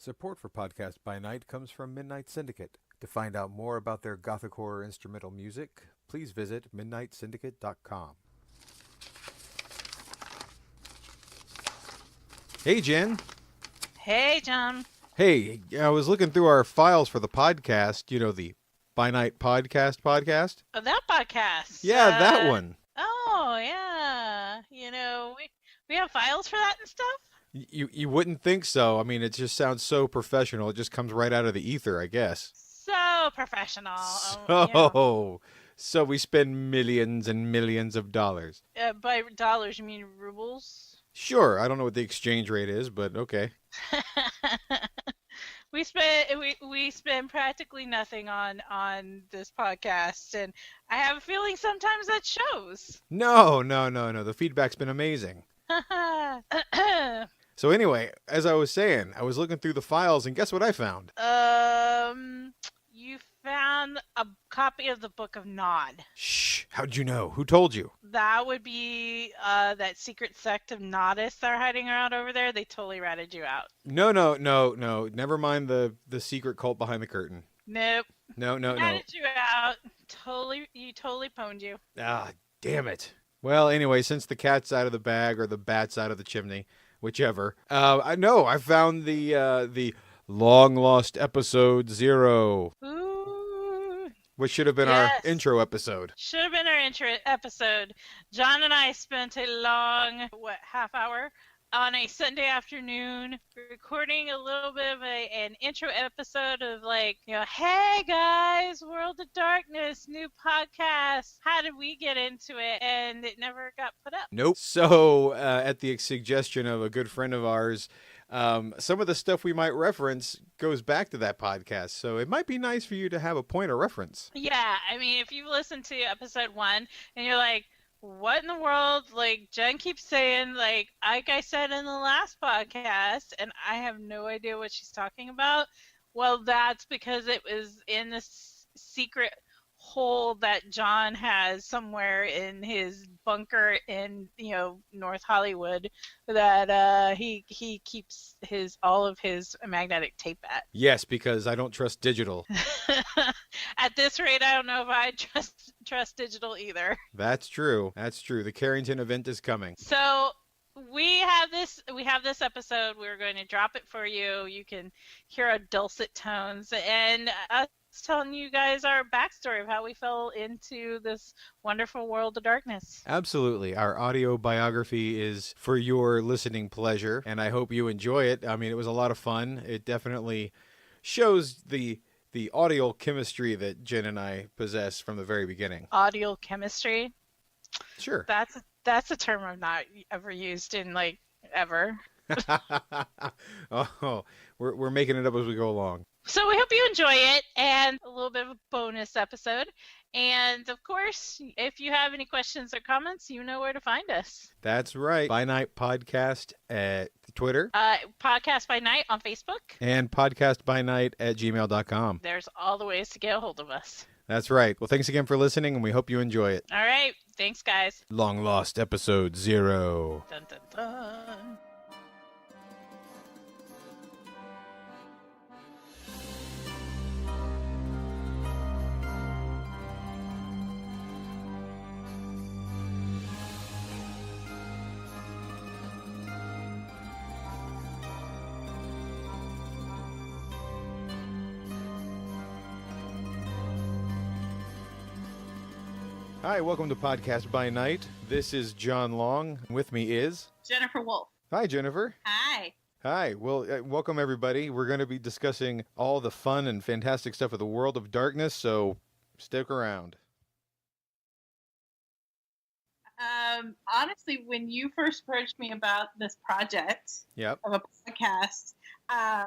Support for Podcast by Night comes from Midnight Syndicate. To find out more about their gothic horror instrumental music, please visit midnightsyndicate.com. Hey, Jen. Hey, John. Hey, I was looking through our files for the podcast, the By Night podcast. Oh, that podcast. Yeah, that one. Oh, yeah. We have files for that and stuff? You wouldn't think so. I mean, it just sounds so professional. It just comes right out of the ether, I guess. So professional. So we spend millions and millions of dollars. By dollars, you mean rubles? Sure. I don't know what the exchange rate is, but okay. We spend practically nothing on this podcast, and I have a feeling sometimes that shows. No. The feedback's been amazing. So anyway, as I was saying, I was looking through the files, and guess what I found? You found a copy of the Book of Nod. Shh! How'd you know? Who told you? That would be that secret sect of Nodists that are hiding around over there. They totally ratted you out. No. Never mind the secret cult behind the curtain. Nope. No. Ratted you out. You totally pwned you. Ah, damn it. Well, anyway, since the cat's out of the bag or the bat's out of the chimney, whichever. I found the long lost episode 0. Ooh. Which should have been our intro episode. Should have been our intro episode. John and I spent a long, half hour on a Sunday afternoon recording a little bit of an intro episode of hey guys, World of Darkness, new podcast. How did we get into it? And it never got put up. Nope. So at the suggestion of a good friend of ours, some of the stuff we might reference goes back to that podcast. So it might be nice for you to have a point of reference. Yeah. I mean, if you listen to episode 1 and you're like, what in the world? Jen keeps saying, like I said in the last podcast, and I have no idea what she's talking about. Well, that's because it was in this secret hole that John has somewhere in his bunker in, North Hollywood that he keeps all of his magnetic tape at. Yes, because I don't trust digital. At this rate, I don't know if I trust digital either. That's true. The Carrington event is coming. So we have this episode. We're going to drop it for you. You can hear our dulcet tones and us telling you guys our backstory of how we fell into this wonderful world of darkness. Absolutely. Our audio biography is for your listening pleasure, and I hope you enjoy it. I mean, it was a lot of fun. It definitely shows the audio chemistry that Jen and I possess from the very beginning. Audio chemistry? Sure. That's a term I've not ever used in ever. Oh, we're making it up as we go along. So we hope you enjoy it, and a little bit of a bonus episode. And of course, if you have any questions or comments, you know where to find us. That's right. By Night Podcast at Twitter. Podcast by Night on Facebook. And podcastbynight@gmail.com. There's all the ways to get a hold of us. That's right. Well, thanks again for listening, and we hope you enjoy it. All right. Thanks, guys. Long Lost Episode 0. Dun, dun, dun. Hi, welcome to Podcast by Night. This is John Long. With me is Jennifer Wolf. Hi, Jennifer. Hi. Hi. Well, welcome everybody. We're going to be discussing all the fun and fantastic stuff of the World of Darkness, so stick around. Honestly, when you first approached me about this project of a podcast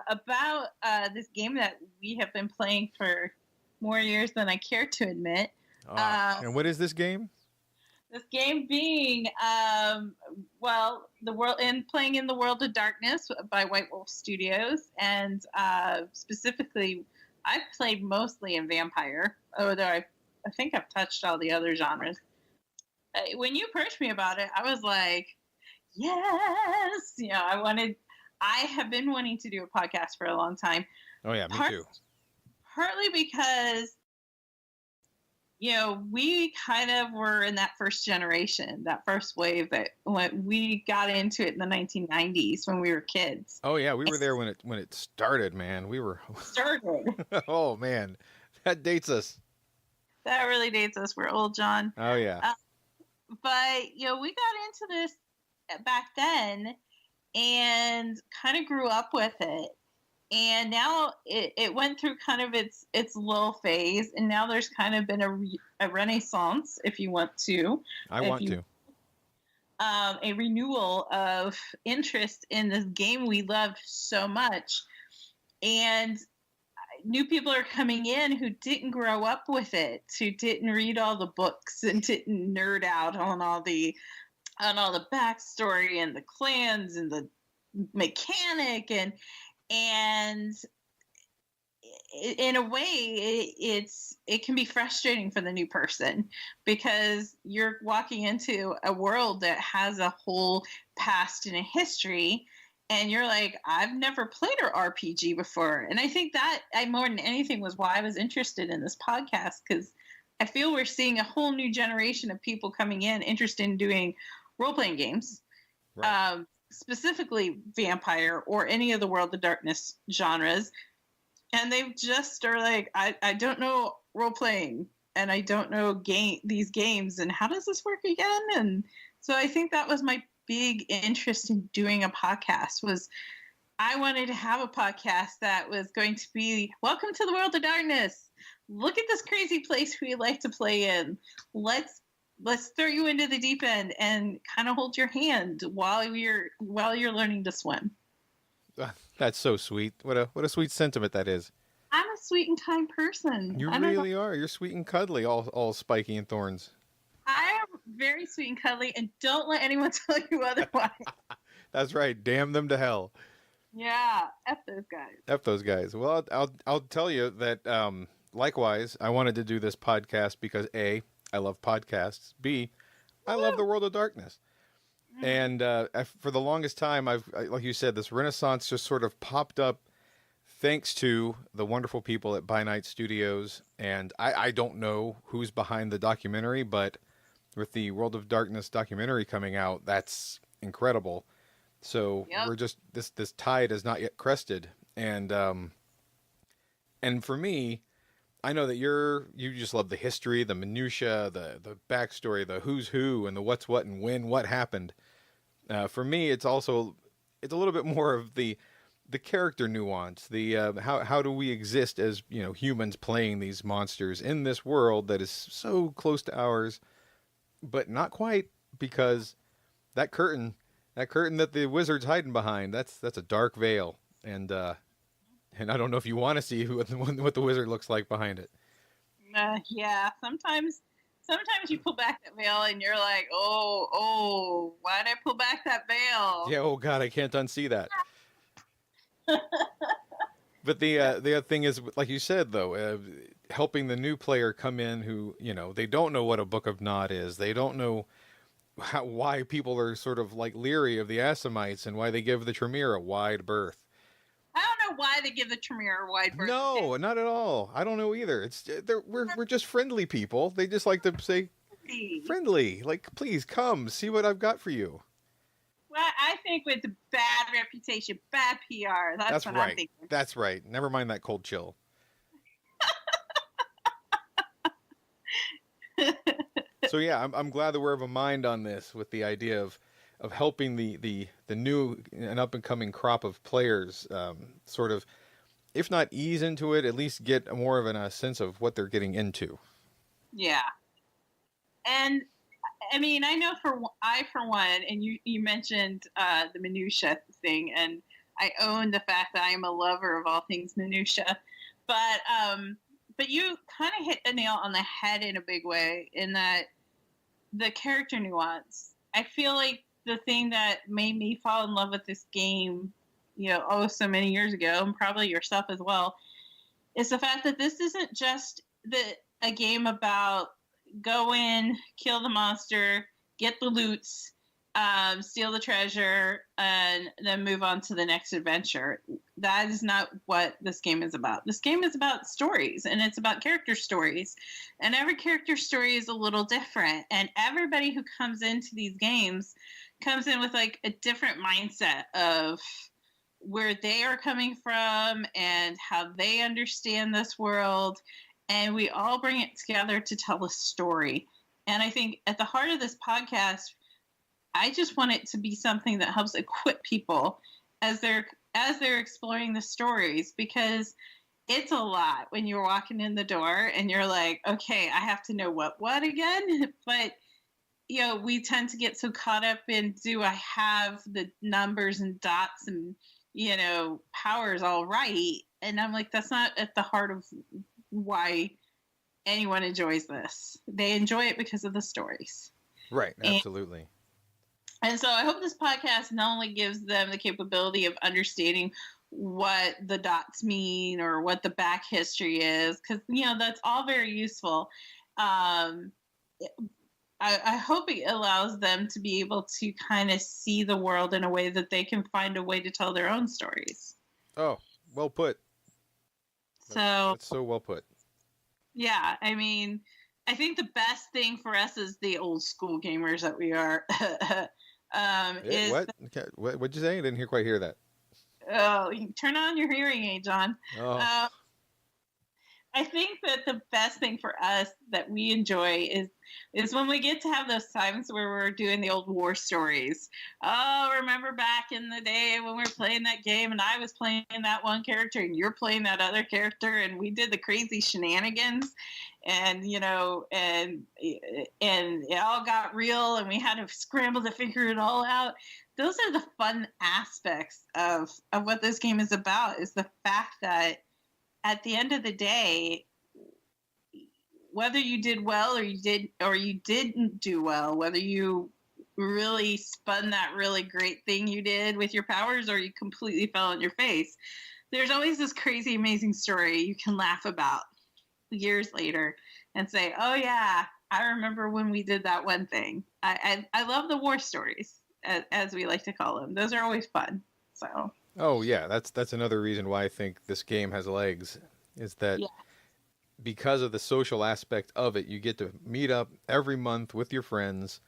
about this game that we have been playing for more years than I care to admit. And what is this game? This game being, playing in the World of Darkness by White Wolf Studios, and specifically, I've played mostly in Vampire, although I think I've touched all the other genres. When you approached me about it, I was like, yes! I I have been wanting to do a podcast for a long time. Oh yeah, me too. Partly because, we kind of were in that first generation, that first wave that when we got into it in the 1990s when we were kids. Oh yeah, we were there when it started, man. We were Started. Oh man, that dates us. That really dates us. We're old, John. Oh yeah. But we got into this back then and kind of grew up with it. And now it went through kind of its lull phase, and now there's kind of been a renaissance, if you want to. A renewal of interest in this game we loved so much. And new people are coming in who didn't grow up with it, who didn't read all the books and didn't nerd out on all the backstory and the clans and the mechanic and in a way it can be frustrating for the new person because you're walking into a world that has a whole past and a history, and you're like, I've never played an RPG before. And I think that more than anything was why I was interested in this podcast, because I feel we're seeing a whole new generation of people coming in interested in doing role-playing games. Right. Specifically vampire or any of the World of Darkness genres, and they just are like, I don't know role-playing and I don't know these games, and how does this work again? And so I think that was my big interest in doing a podcast, was I wanted to have a podcast that was going to be, welcome to the World of Darkness, look at this crazy place we like to play in, let's throw you into the deep end and kind of hold your hand while you're learning to swim. That's so sweet. What a sweet sentiment that is. I'm a sweet and kind person. You really are. You're sweet and cuddly, all spiky and thorns. I am very sweet and cuddly, and don't let anyone tell you otherwise. That's right. Damn them to hell. Yeah, F those guys. F those guys. Well, I'll tell you that likewise, I wanted to do this podcast because A, I love podcasts. B, I love the World of Darkness. And for the longest time, like you said, this renaissance just sort of popped up thanks to the wonderful people at By Night Studios. And I don't know who's behind the documentary, but with the World of Darkness documentary coming out, that's incredible. So we're just, this tide is not yet crested. And for me, I know that you just love the history, the minutia, the backstory, the who's who, and the what's what and when what happened. For me, it's a little bit more of the character nuance, the how do we exist as humans playing these monsters in this world that is so close to ours, but not quite, because that curtain that the wizard's hiding behind, that's a dark veil, and I don't know if you want to see what the wizard looks like behind it. Yeah, sometimes you pull back that veil and you're like, oh, why did I pull back that veil? Yeah, oh God, I can't unsee that. But the other thing is, like you said, though, helping the new player come in who, they don't know what a Book of Nod is. They don't know why people are sort of like leery of the Assamites and why they give the Tremere a wide berth. I don't know why they give the Tremere a wide berth. No, not at all. I don't know either. We're just friendly people. They just like to say friendly. Like, please come see what I've got for you. Well, I think with bad reputation, bad PR. That's what right. I'm thinking. That's right. Never mind that cold chill. So yeah, I'm glad that we're of a mind on this, with the idea of helping the new and up and coming crop of players sort of, if not ease into it, at least get more of a sense of what they're getting into. Yeah. And I mean, I know for one, and you mentioned the minutia thing, and I own the fact that I am a lover of all things minutia, but you kind of hit the nail on the head in a big way, in that the character nuance. I feel like the thing that made me fall in love with this game, so many years ago, and probably yourself as well, is the fact that this isn't just a game about go in, kill the monster, get the loots, steal the treasure, and then move on to the next adventure. That is not what this game is about. This game is about stories, and it's about character stories. And every character story is a little different. And everybody who comes into these games comes in with like a different mindset of where they are coming from and how they understand this world. And we all bring it together to tell a story. And I think at the heart of this podcast, I just want it to be something that helps equip people as they're exploring the stories, because it's a lot when you're walking in the door and you're like, okay, I have to know what again? But we tend to get so caught up in, do I have the numbers and dots and powers all right? And I'm like, that's not at the heart of why anyone enjoys this. They enjoy it because of the stories. Right, absolutely. And so I hope this podcast not only gives them the capability of understanding what the dots mean or what the back history is, because, that's all very useful. I hope it allows them to be able to kind of see the world in a way that they can find a way to tell their own stories. Oh, well put. That's so well put. Yeah, I mean, I think the best thing for us as the old school gamers that we are is... What'd you say? I didn't quite hear that. Oh, turn on your hearing aid, John. Oh. I think that the best thing for us that we enjoy is when we get to have those times where we're doing the old war stories. Oh, remember back in the day when we were playing that game and I was playing that one character and you're playing that other character and we did the crazy shenanigans and and it all got real and we had to scramble to figure it all out. Those are the fun aspects of what this game is about, is the fact that at the end of the day, whether you did well or you didn't do well, whether you really spun that really great thing you did with your powers or you completely fell on your face, there's always this crazy, amazing story you can laugh about years later and say, oh yeah, I remember when we did that one thing. I love the war stories, as we like to call them. Those are always fun. So. Oh yeah, that's another reason why I think this game has legs, is that because of the social aspect of it, you get to meet up every month with your friends,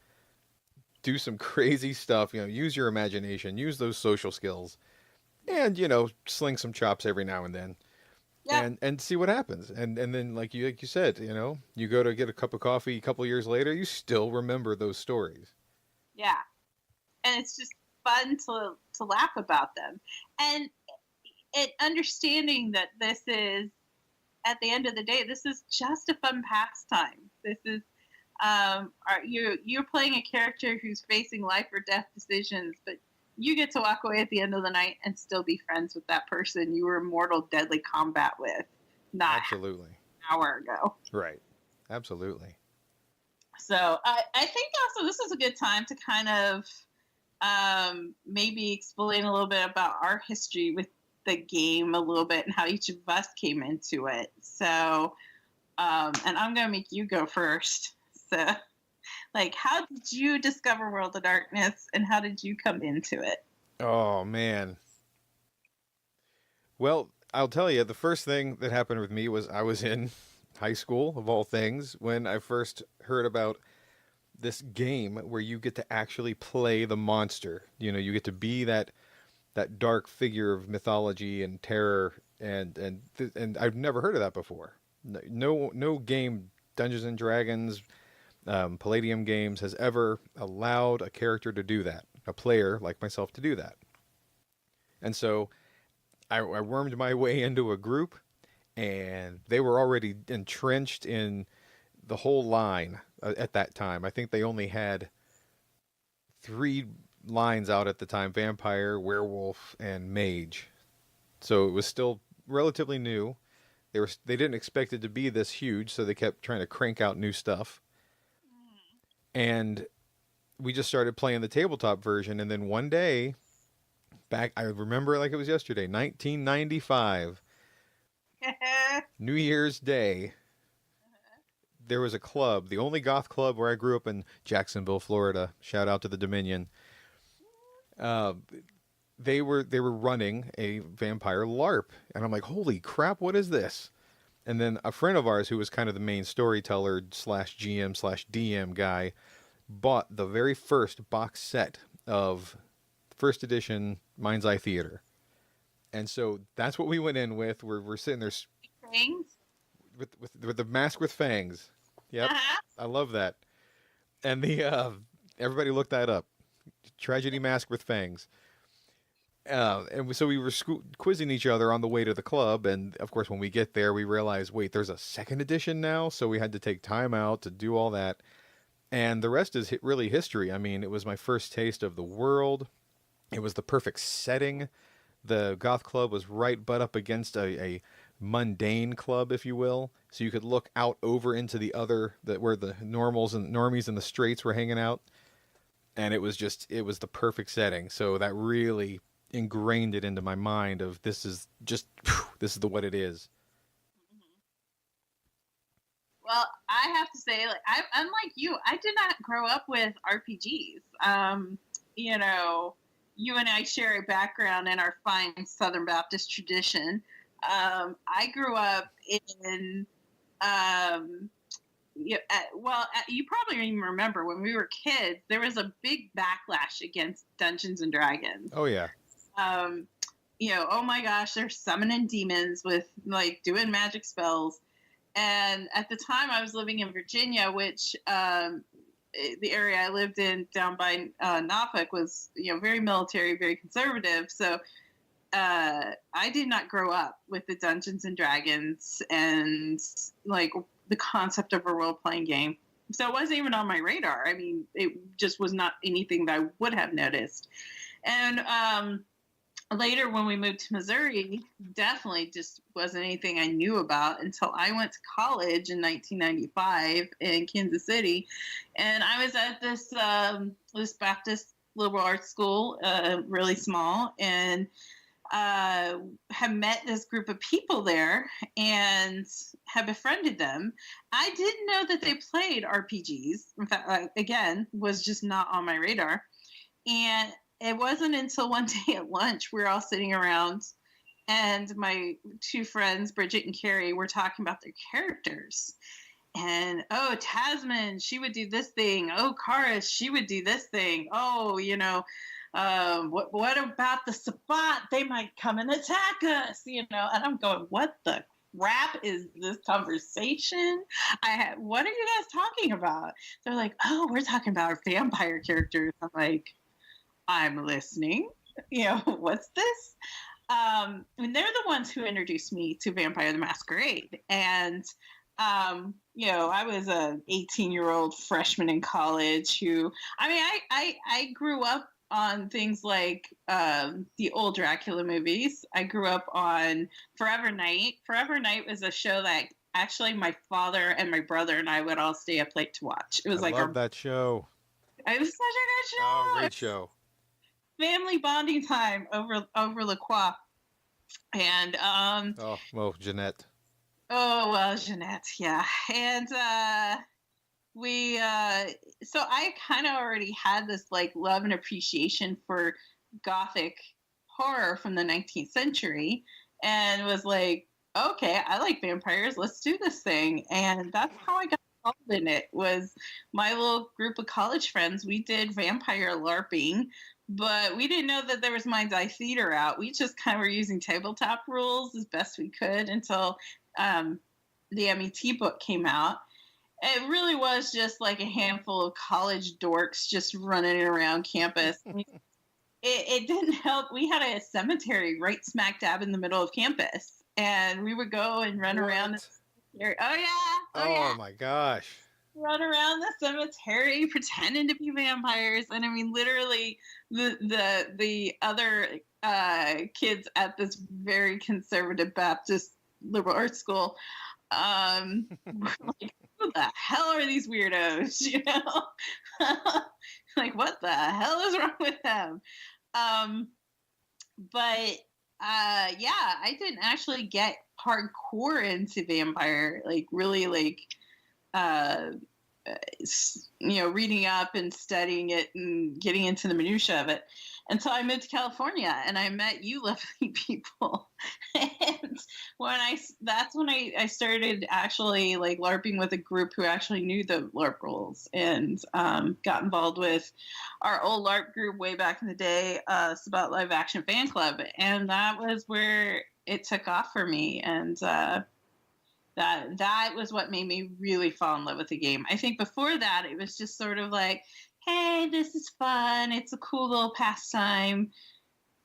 do some crazy stuff, use your imagination, use those social skills, and sling some chops every now and then. Yeah. And see what happens. And then like you said, you go to get a cup of coffee a couple years later, you still remember those stories. Yeah. And it's just fun to laugh about them. And understanding that this is, at the end of the day, this is just a fun pastime. This is you're playing a character who's facing life or death decisions, but you get to walk away at the end of the night and still be friends with that person you were in mortal deadly combat with not absolutely an hour ago. Right. Absolutely. So I think also this is a good time to kind of maybe explain a little bit about our history with the game a little bit and how each of us came into it. So, and I'm going to make you go first. So, like, how did you discover World of Darkness and how did you come into it? Oh, man. Well, I'll tell you, the first thing that happened with me was I was in high school, of all things, when I first heard about this game where you get to actually play the monster. You get to be that dark figure of mythology and terror, and I've never heard of that before. No game, Dungeons and Dragons, Palladium games, has ever allowed a character to do that, a player like myself to do that. And so I wormed my way into a group, and they were already entrenched in the whole line at that time. I think they only had 3 lines out at the time: Vampire, Werewolf, and Mage. So it was still relatively new. They didn't expect it to be this huge, so they kept trying to crank out new stuff. And we just started playing the tabletop version, and then one day, I remember it like it was yesterday, 1995, New Year's Day, there was a club, the only goth club where I grew up in Jacksonville, Florida. Shout out to the Dominion. Uh, they were running a vampire LARP, and I'm like, holy crap, what is this? And then a friend of ours who was kind of the main storyteller slash GM slash DM guy bought the very first box set of first edition Mind's Eye Theater. And so that's what we went in with. We're sitting there Things. with the mask with fangs. Yep, I love that. And the everybody looked that up. Tragedy mask with fangs. So we were quizzing each other on the way to the club, and of course, when we get there, we realize, wait, there's a second edition now. So we had to take time out to do all that, and the rest is really history. I mean, it was my first taste of the world. It was the perfect setting. The goth club was right butt up against a mundane club, if you will, so you could look out over into the other where the normals and normies and the straights were hanging out, and it was the perfect setting. So that really ingrained it into my mind of this is what it is. Well, I have to say, like, unlike you, I did not grow up with RPGs. You know, you and I share a background in our fine Southern Baptist tradition. I grew up in, you probably even remember when we were kids, there was a big backlash against Dungeons and Dragons. Oh, yeah. Oh my gosh, they're summoning demons with, like, doing magic spells. And at the time I was living in Virginia, which, the area I lived in down by Norfolk was, very military, very conservative. So I did not grow up with the Dungeons and Dragons and like the concept of a role-playing game. So it wasn't even on my radar. I mean, it just was not anything that I would have noticed. And later when we moved to Missouri, definitely just wasn't anything I knew about until I went to college in 1995 in Kansas City. And I was at this Baptist liberal arts school, really small, and have met this group of people there and have befriended them. I didn't know that they played RPGs. In fact, again, was just not on my radar. And it wasn't until one day at lunch, we were all sitting around and my two friends, Bridget and Carrie, were talking about their characters. And, oh, Tasman, she would do this thing. Oh, Karis, she would do this thing. Oh, what about the Sabbat? They might come and attack us, And I'm going, what the crap is this conversation? What are you guys talking about? They're like, oh, we're talking about our vampire characters. I'm like, I'm listening. What's this? And they're the ones who introduced me to Vampire the Masquerade. And, I was a 18-year-old freshman in college who, I grew up on things like the old Dracula movies. I grew up on Forever Night. Forever Night was a show that actually my father and my brother and I would all stay up late to watch. It was I love that show. It was such a good show. Oh, great show. Family bonding time over La Croix. And Jeanette. Oh well, Jeanette, yeah. And so I kind of already had this like love and appreciation for Gothic horror from the 19th century, and was like, okay, I like vampires. Let's do this thing. And that's how I got involved in it. Was my little group of college friends. We did vampire LARPing. But we didn't know that there was Mind's Eye Theater out. We just kind of were using tabletop rules as best we could until the MET book came out. It really was just like a handful of college dorks just running around campus. It didn't help. We had a cemetery right smack dab in the middle of campus. And we would go and run around. Oh, yeah. Oh, my gosh. Run around the cemetery pretending to be vampires. And I mean, literally the other kids at this very conservative Baptist liberal arts school were like, who the hell are these weirdos? Like, what the hell is wrong with them? But I didn't actually get hardcore into vampire, like really like reading up and studying it and getting into the minutia of it. And so I moved to California and I met you lovely people. And that's when I started actually like LARPing with a group who actually knew the LARP rules, and got involved with our old LARP group way back in the day, Sabat Live Action Fan Club. And that was where it took off for me. And that was what made me really fall in love with the game. I think before that, it was just sort of like, hey, this is fun. It's a cool little pastime.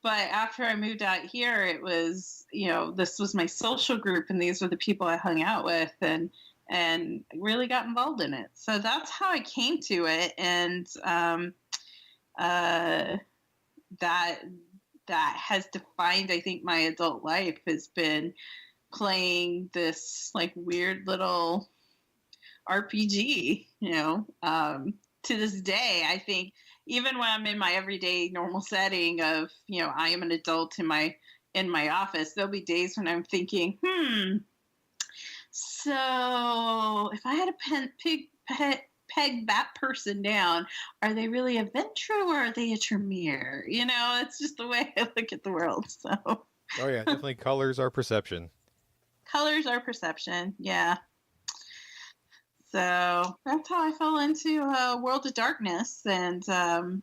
But after I moved out here, it was, this was my social group, and these were the people I hung out with, and really got involved in it. So that's how I came to it. And that has defined, I think, my adult life, has been playing this like weird little RPG, to this day. I think even when I'm in my everyday normal setting of, I am an adult in my office, there'll be days when I'm thinking, so if I had to peg that person down, are they really a Ventrue or are they a Tremere? It's just the way I look at the world. So. Oh yeah, definitely colors are perception. Colors are perception, yeah. So that's how I fell into World of Darkness, and I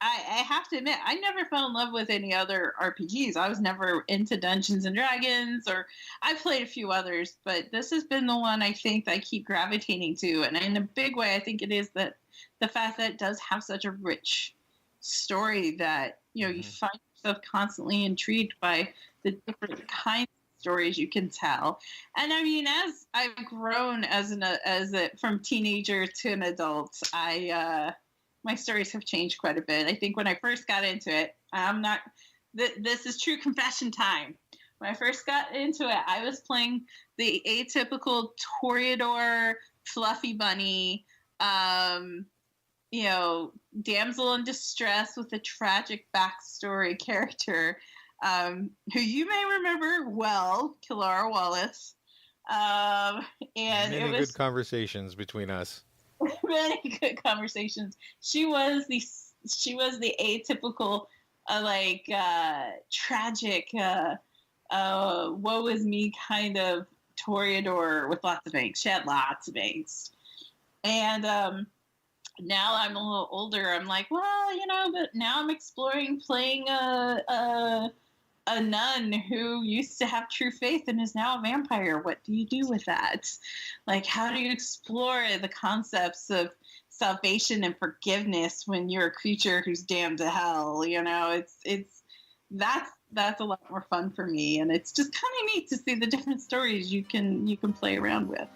have to admit, I never fell in love with any other RPGs. I was never into Dungeons and Dragons, or I played a few others, but this has been the one I think that I keep gravitating to, and in a big way, I think it is that the fact that it does have such a rich story that you find yourself constantly intrigued by the different kinds of stories you can tell. And I mean, as I've grown from teenager to an adult, my stories have changed quite a bit. I think when I first got into it, this is true confession time. When I first got into it, I was playing the atypical Toreador fluffy bunny, damsel in distress with a tragic backstory character, who you may remember well, Kilara Wallace. And many good conversations between us. Many good conversations. She was the atypical, tragic, woe is me kind of Toreador with lots of angst. She had lots of angst. And now I'm a little older. I'm like, well, but now I'm exploring playing a nun who used to have true faith and is now a vampire. What do you do with that? Like, how do you explore the concepts of salvation and forgiveness when you're a creature who's damned to hell? That's a lot more fun for me, and it's just kind of neat to see the different stories you can play around with.